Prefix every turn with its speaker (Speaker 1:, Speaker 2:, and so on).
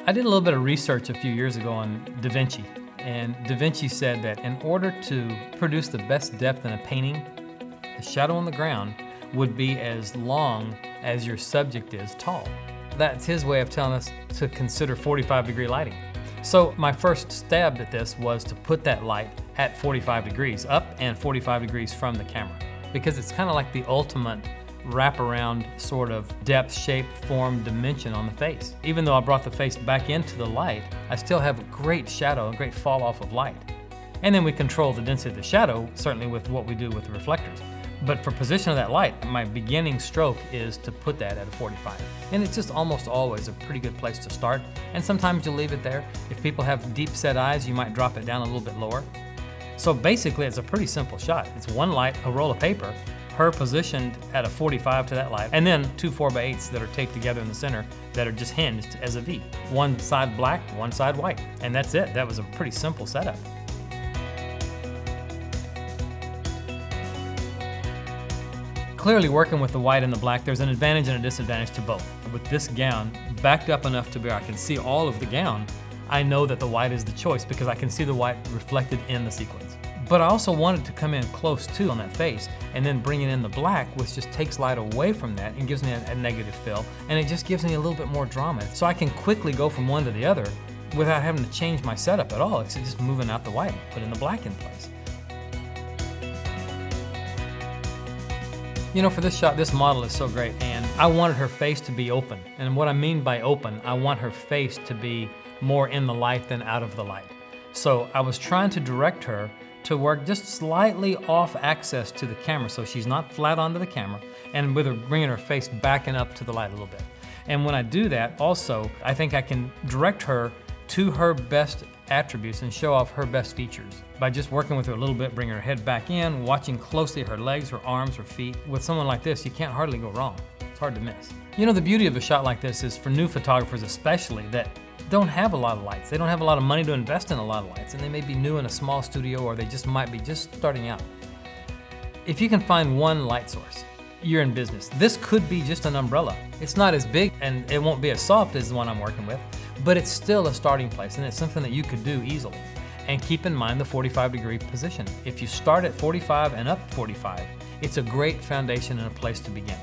Speaker 1: I did a little bit of research a few years ago on Da Vinci, and Da Vinci said that in order to produce the best depth in a painting, the shadow on the ground would be as long as your subject is tall. That's his way of telling us to consider 45-degree lighting. So my first stab at this was to put that light at 45 degrees, up and 45 degrees from the camera, because it's kind of like the ultimate wraparound sort of depth, shape, form, dimension on the face. Even though I brought the face back into the light, I still have a great shadow, a great fall off of light. And then we control the density of the shadow, certainly with what we do with the reflectors. But for position of that light, my beginning stroke is to put that at a 45. And it's just almost always a pretty good place to start. And sometimes you'll leave it there. If people have deep set eyes, you might drop it down a little bit lower. So basically, it's a pretty simple shot. It's one light, a roll of paper, her positioned at a 45 to that light, and then two 4x8s that are taped together in the center that are just hinged as a V. One side black, one side white. And that's it. That was a pretty simple setup. Clearly, working with the white and the black, there's an advantage and a disadvantage to both. With this gown backed up enough to where I can see all of the gown, I know that the white is the choice because I can see the white reflected in the sequins. But I also wanted to come in close too on that face and then bringing in the black, which just takes light away from that and gives me a negative fill, and it just gives me a little bit more drama. So I can quickly go from one to the other without having to change my setup at all. It's just moving out the white, putting the black in place. You know, for this shot, this model is so great, and I wanted her face to be open. And what I mean by open, I want her face to be more in the light than out of the light. So I was trying to direct her to work just slightly off access to the camera, so she's not flat onto the camera, and with her bringing her face backing up to the light a little bit. And when I do that, also, I think I can direct her to her best attributes and show off her best features by just working with her a little bit, bringing her head back in, watching closely her legs, her arms, her feet. With someone like this, you can't hardly go wrong. It's hard to miss. You know, the beauty of a shot like this is for new photographers especially that don't have a lot of lights. They don't have a lot of money to invest in a lot of lights, and they may be new in a small studio, or they just might be just starting out. If you can find one light source, you're in business. This could be just an umbrella. It's not as big and it won't be as soft as the one I'm working with, but it's still a starting place, and it's something that you could do easily. And keep in mind the 45-degree position. If you start at 45 and up 45, it's a great foundation and a place to begin.